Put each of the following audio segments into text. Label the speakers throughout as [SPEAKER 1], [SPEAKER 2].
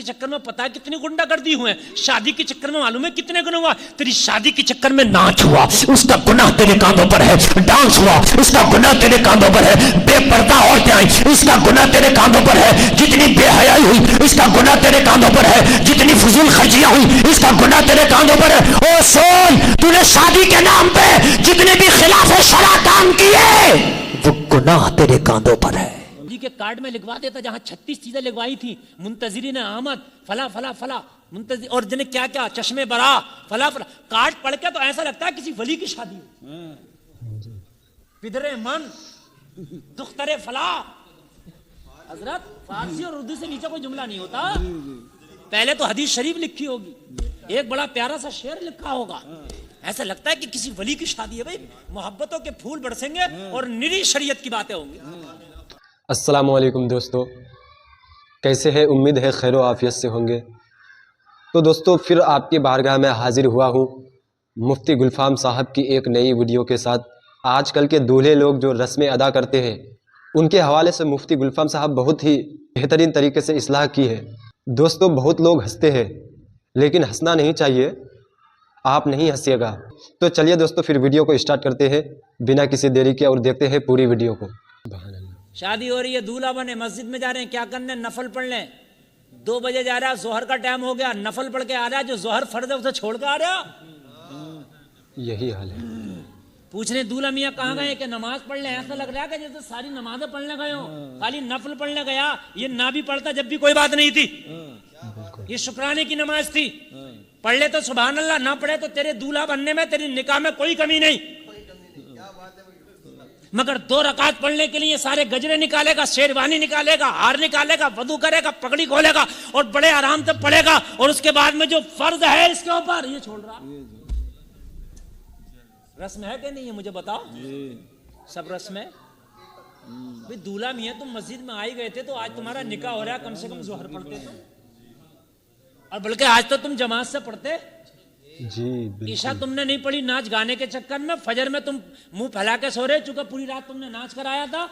[SPEAKER 1] چکر میں پتا ہے کتنی گنڈا گردی ہوئے ہیں, شادی کے چکر میں معلوم ہے کتنے گناہ ہوا. تیری شادی کے چکر میں ناچ ہوا, اس کا گناہ تیرے کاندھوں پر ہے. ڈانس ہوا, اس کا گناہ تیرے کاندھوں پر ہے. بے پردہ عورتیں آئیں, اس کا گناہ تیرے کاندھوں پر ہے. جتنی بے حیائی ہوئی, اس کا گناہ تیرے کاندھوں پر ہے. جتنی فضول خرچیاں ہوئی, اس کا گناہ تیرے کاندھوں پر ہے. او سن, تو نے شادی کے نام پہ جتنے بھی خلاف شرع کام کیے وہ گناہ تیرے کاندھوں پر ہے. کے کارڈ میں لکھوا دیتا جہاں 36 چیزیں لگوائی تھی, منتظرین آمد فلا فلا فلا منتظر, اور جنہیں کیا کیا چشمے برا فلا فلا. کارڈ پڑھ کے تو ایسا لگتا ہے کسی ولی کی شادی ہو. پدرے من دختر فلا. حضرت فارسی اور اردو سے نیچے کوئی جملہ نہیں ہوتا. پہلے تو حدیث شریف لکھی ہوگی, ایک بڑا پیارا سا شعر لکھا ہوگا, ایسا لگتا ہے کہ کسی ولی کی شادی ہے. بھائی محبتوں کے پھول برسیں گے اور نری شریعت کی باتیں ہوں گی.
[SPEAKER 2] السلام علیکم دوستو, کیسے ہیں؟ امید ہے خیر و عافیت سے ہوں گے. تو دوستو پھر آپ کی بارگاہ میں حاضر ہوا ہوں مفتی گلفام صاحب کی ایک نئی ویڈیو کے ساتھ. آج کل کے دولہے لوگ جو رسمیں ادا کرتے ہیں ان کے حوالے سے مفتی گلفام صاحب بہت ہی بہترین طریقے سے اصلاح کی ہے. دوستو بہت لوگ ہنستے ہیں لیکن ہنسنا نہیں چاہیے, آپ نہیں ہنسیے گا. تو چلیے دوستو پھر ویڈیو کو اسٹارٹ کرتے ہیں بنا کسی دیری کے اور دیکھتے ہیں پوری ویڈیو کو.
[SPEAKER 1] شادی ہو رہی ہے, دولہا بنے, مسجد میں جا رہے ہیں, کیا کرنے؟ نفل پڑھ لیں. 2 بجے جا رہا, ظہر کا ٹائم ہو گیا, نفل پڑھ کے آ رہا ہے, جو ظہر فرض ہے اسے چھوڑ کے آ رہا.
[SPEAKER 2] یہی حال ہے.
[SPEAKER 1] پوچھ رہے دولہا میاں کہاں گئے کہ نماز پڑھ لیں. ایسا لگ رہا ہے کہ جیسے ساری نمازیں پڑھنے گئے ہوں, خالی نفل پڑھنے گیا. یہ نہ بھی پڑھتا جب بھی کوئی بات نہیں تھی, یہ شکرانے کی نماز تھی. پڑھ لے تو سبحان اللہ, نہ پڑھے تو تیرے دولہا بننے میں, تیری نکاح میں کوئی کمی نہیں. مگر 2 رکعت پڑھنے کے لیے سارے گجرے نکالے گا, شیروانی نکالے گا, ہار نکالے گا, وضو کرے گا, پگڑی کھولے گا اور بڑے آرام سے پڑھے گا, اور اس کے بعد میں جو فرض ہے اس کے اوپر یہ چھوڑ رہا. رسم ہے کہ نہیں ہے مجھے بتاؤ؟ سب رسم ہے. بھئی دولہا میاں تم مسجد میں آئی گئے تھے تو آج تمہارا نکاح ہو رہا ہے, کم سے کم ظہر پڑھتے تم, اور بلکہ آج تو تم جماعت سے پڑھتے.
[SPEAKER 2] جی
[SPEAKER 1] عشاء تم نے نہیں پڑھی ناچ گانے کے چکر میں, فجر میں تم منہ پھیلا کے سو رہے چونکہ پوری رات تم نے ناچ کرایا تھا.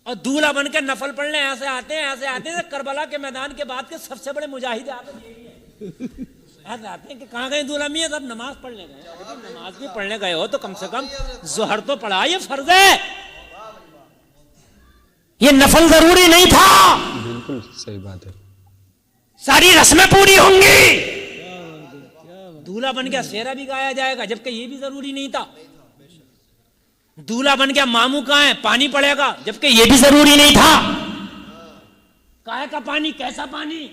[SPEAKER 1] اور دولہا بن کے نفل پڑھنے ایسے آتے ہیں کربلا کے میدان کے بعد کے سب سے بڑے مجاہد ایسے آتے ہیں کہ کہاں گئے دولہا میاں؟ سب نماز پڑھنے گئے. نماز بھی پڑھنے گئے ہو تو کم سے کم ظہر تو پڑھا, یہ فرض ہے, یہ نفل ضروری نہیں تھا.
[SPEAKER 2] بالکل صحیح بات ہے.
[SPEAKER 1] ساری رسمیں پوری ہوں گی, دولہا بن گیا سیرا بھی گایا جائے گا جبکہ یہ بھی ضروری نہیں تھا. دولہا بن گیا ماموں کہاں ہے, پانی پڑے گا جبکہ یہ بھی ضروری نہیں تھا. کائے کا پانی, کیسا پانی؟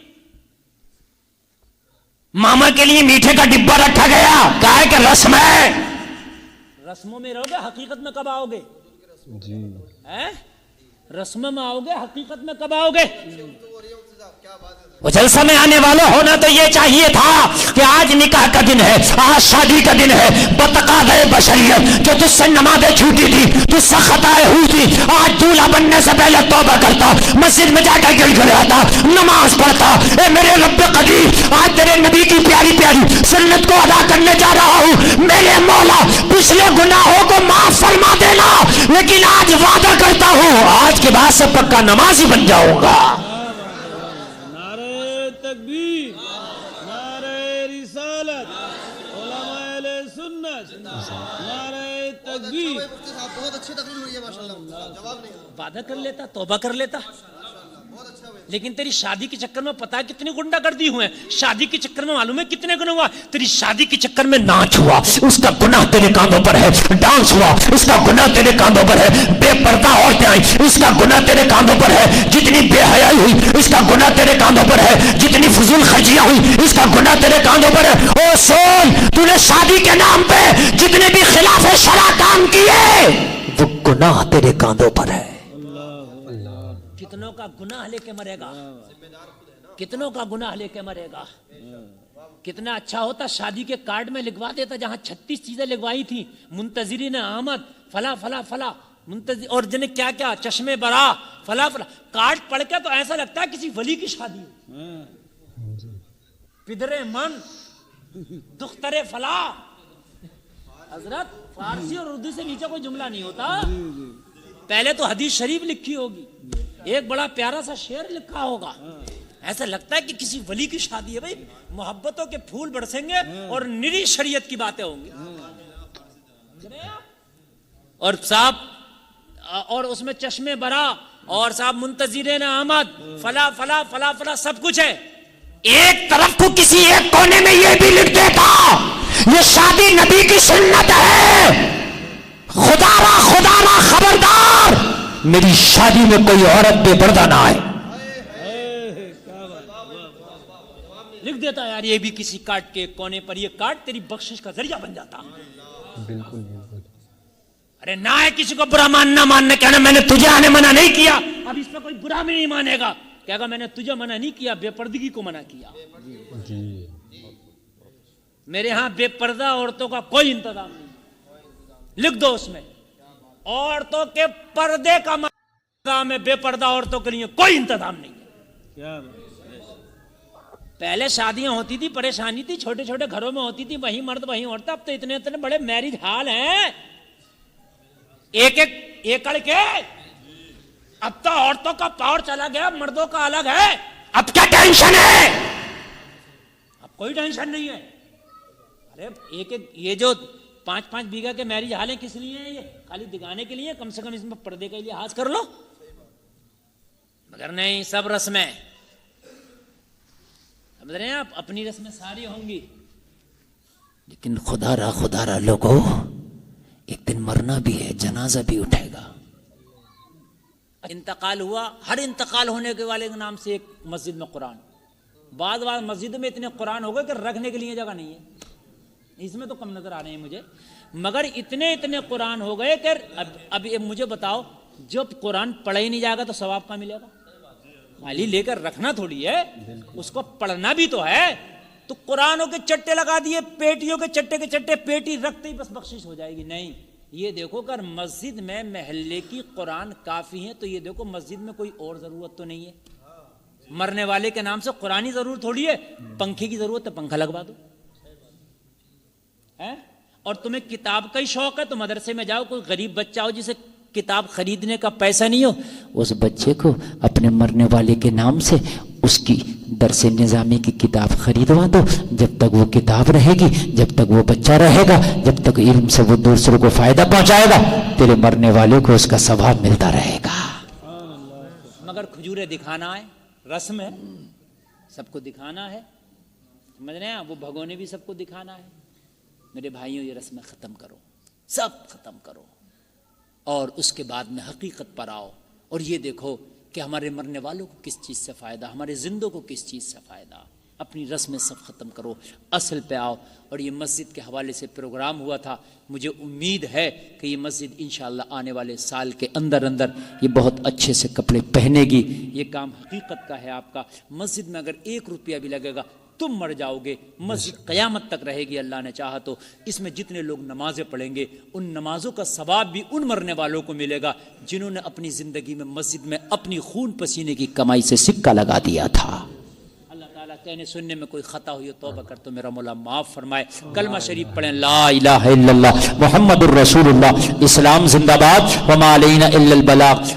[SPEAKER 1] ماما کے لیے میٹھے کا ڈبہ رکھا گیا, کائے کا رسم ہے. رسموں میں رہو گے, حقیقت میں کب آؤ گے؟
[SPEAKER 2] جی
[SPEAKER 1] رسم میں آؤ گے, حقیقت میں کب آؤ گے؟ وہ جلسہ میں آنے والا ہونا تو یہ چاہیے تھا کہ آج نکاح کا دن ہے, آج شادی کا دن ہے, بتقاضۂ بشریت جو تجھ سے نمازیں چھوٹی تھی, تجھ سے خطائیں ہوئی تھی, آج دولہا بننے سے پہلے توبہ کرتا, مسجد میں جا کے گڑ گڑاتا, نماز پڑھتا. اے میرے رب قدیر, آج تیرے نبی کی پیاری پیاری سنت کو ادا کرنے جا رہا ہوں. میرے مولا پچھلے گناہوں کو معاف فرما دینا, لیکن آج وعدہ کرتا ہوں آج کے بعد سے پکا نمازی بن جاؤں گا.
[SPEAKER 3] تکبیر, نعرہ رسالت, علماء اہل سنت, نعرہ تکبیر.
[SPEAKER 4] بہت اچھی تقریر ہوئی ہے ماشاءاللہ, جواب نہیں.
[SPEAKER 1] وعدہ کر لیتا, توبہ کر لیتا, لیکن تیری شادی کے چکر میں پتا ہے کتنی گنڈا گردی ہوئے ہیں. شادی کے چکر میں معلوم ہے کتنے گناہ ہوا. تیری شادی کے چکر میں ناچ ہوا, اس کا گناہ تیرے کاندھوں پر ہے. ڈانس ہوا, اس کا گناہ تیرے کاندھوں پر ہے. بے پردہ عورتیں آئیں, اس کا گناہ تیرے کاندھوں پر ہے. جتنی بے حیائی ہوئی, اس کا گناہ تیرے کاندھوں پر ہے. جتنی فضول خرچیاں ہوئی, اس کا گناہ تیرے کاندھوں پر ہے. او سن, تو نے شادی کے نام پہ جتنے بھی خلاف شرع کام کیے وہ گناہ تیرے کاندھوں پر ہے. کتنوں کا گناہ لے کے مرے گا, کتنوں کا گناہ لے کے مرے گا. کتنا اچھا ہوتا شادی کے کارڈ میں لکھوا دیتا جہاں 36 چیزیں لگوائی تھی, منتظرین آمد فلا فلا فلا منتظر, اور جنہیں کیا کیا چشمے برا فلا فلا. کارڈ پڑھ کے تو ایسا لگتا ہے کسی ولی کی شادی. پدرے من دختر فلا. حضرت فارسی اور اردو سے نیچے کوئی جملہ نہیں ہوتا. پہلے تو حدیث شریف لکھی ہوگی, ایک بڑا پیارا سا شعر لکھا ہوگا, ایسا لگتا ہے کہ کسی ولی کی شادی ہے بھائی، محبتوں کے پھول برسیں گے اور نری شریعت کی باتیں ہوں گی. اور صاحب اور اس میں چشمے برا اور صاحب منتظرین آمد فلا فلا فلا فلا سب کچھ ہے.
[SPEAKER 5] ایک طرف کو کسی ایک کونے میں یہ بھی لکھ دیتا یہ شادی نبی کی سنت ہے، خدا را خبردار میری شادی میں کوئی عورت بے پردہ نہ آئے.
[SPEAKER 1] لکھ دیتا یار یہ بھی کسی کارڈ کے کونے پر، یہ کارڈ تیری بخشش کا ذریعہ بن جاتا.
[SPEAKER 2] بالکل بالکل.
[SPEAKER 1] ارے نہ ہے کسی کو برا ماننا کہنا میں نے تجھے آنے منع نہیں کیا، اب اس پہ کوئی برا بھی نہیں مانے گا، کہے گا میں نے تجھے منع نہیں کیا، بے پردگی کو منع کیا.
[SPEAKER 2] جی
[SPEAKER 1] میرے ہاں بے پردہ عورتوں کا کوئی انتظام نہیں. لکھ دو اس میں عورتوں کے پردے کا انتظام ہے، بے پردہ عورتوں کے لیے کوئی انتظام نہیں ہے.
[SPEAKER 3] کیا
[SPEAKER 1] پہلے شادیاں ہوتی تھی پریشانی تھی، چھوٹے چھوٹے گھروں میں ہوتی تھی، وہیں مرد وہیں عورتیں. اب تو اتنے اتنے بڑے میرج ہال ہیں ایک ایک ایکڑ کے. اب تو عورتوں کا پاور چلا گیا، مردوں کا الگ ہے.
[SPEAKER 5] اب کیا ٹینشن ہے؟
[SPEAKER 1] اب کوئی ٹینشن نہیں ہے. ارے ایک ایک یہ جو 5-5 بیگھہ کے میرج ہال ہیں کس لیے ہیں؟ یہ خالی دکھانے کے لیے، کم سے کم اس میں پردے کا لحاظ کر لو. مگر نہیں، سب رسمیں سمجھ رہے ہیں آپ، اپنی رسمیں ساری ہوں گی.
[SPEAKER 5] لیکن خدا را لوگو ایک دن مرنا بھی ہے، جنازہ بھی اٹھے گا.
[SPEAKER 1] انتقال ہوا، ہر انتقال ہونے کے والے کے نام سے ایک مسجد میں قرآن. بعض مسجد میں اتنے قرآن ہو گئے کہ رکھنے کے لیے جگہ نہیں ہے. اس میں تو کم نظر آ رہے ہیں مجھے، مگر اتنے قرآن ہو گئے کہ اب مجھے بتاؤ جب قرآن پڑھا ہی نہیں جائے گا تو ثواب کہاں ملے گا؟ خالی لے کر رکھنا تھوڑی ہے، اس کو پڑھنا بھی تو ہے. تو قرآنوں کے چٹے لگا دیے، پیٹیوں کے چٹے پیٹی رکھتے ہی بس بخشش ہو جائے گی. نہیں، یہ دیکھو کہ مسجد میں محلے کی قرآن کافی ہیں، تو یہ دیکھو مسجد میں کوئی اور ضرورت تو نہیں ہے. مرنے والے کے نام سے قرآنی ضرورت تھوڑی ہے، پنکھے کی ضرورت ہے، پنکھا لگوا دو. اور تمہیں کتاب کا ہی شوق ہے تو مدرسے میں جاؤ، کوئی غریب بچہ ہو جسے کتاب خریدنے کا پیسہ نہیں ہو،
[SPEAKER 5] اس بچے کو اپنے مرنے والے کے نام سے اس کی درس نظامی کی کتاب خریدوا دو. جب تک وہ کتاب رہے گی، جب تک وہ بچہ رہے گا، جب تک علم سے وہ دوسروں کو فائدہ پہنچائے گا، تیرے مرنے والے کو اس کا ثواب ملتا رہے گا.
[SPEAKER 1] مگر کھجورے دکھانا ہے، رسم ہے، سب کو دکھانا ہے. سمجھ رہے ہیں؟ وہ بھگونے بھی سب کو دکھانا ہے. میرے بھائیوں یہ رسمیں ختم کرو، سب ختم کرو، اور اس کے بعد میں حقیقت پر آؤ اور یہ دیکھو کہ ہمارے مرنے والوں کو کس چیز سے فائدہ، ہمارے زندوں کو کس چیز سے فائدہ. اپنی رسمیں سب ختم کرو، اصل پہ آؤ. اور یہ مسجد کے حوالے سے پروگرام ہوا تھا، مجھے امید ہے کہ یہ مسجد انشاءاللہ آنے والے سال کے اندر یہ بہت اچھے سے کپڑے پہنے گی. یہ کام حقیقت کا ہے آپ کا. مسجد میں اگر 1 روپیہ بھی لگے گا تم مر جاؤ گے، مسجد قیامت تک رہے گی اللہ نے چاہا تو. اس میں جتنے لوگ نمازیں پڑھیں گے ان نمازوں کا ثواب بھی ان مرنے والوں کو ملے گا جنہوں نے اپنی زندگی میں مسجد میں اپنی خون پسینے کی کمائی سے
[SPEAKER 5] سکہ لگا دیا تھا.
[SPEAKER 1] اللہ تعالیٰ کہنے سننے میں کوئی خطا ہوئی توبہ کر تو میرا مولا معاف فرمائے. کلمہ شریف پڑھیں، لا
[SPEAKER 5] الہ الا اللہ محمد الرسول اللہ. اسلام زندہ باد، وما علینا الا البلاغ.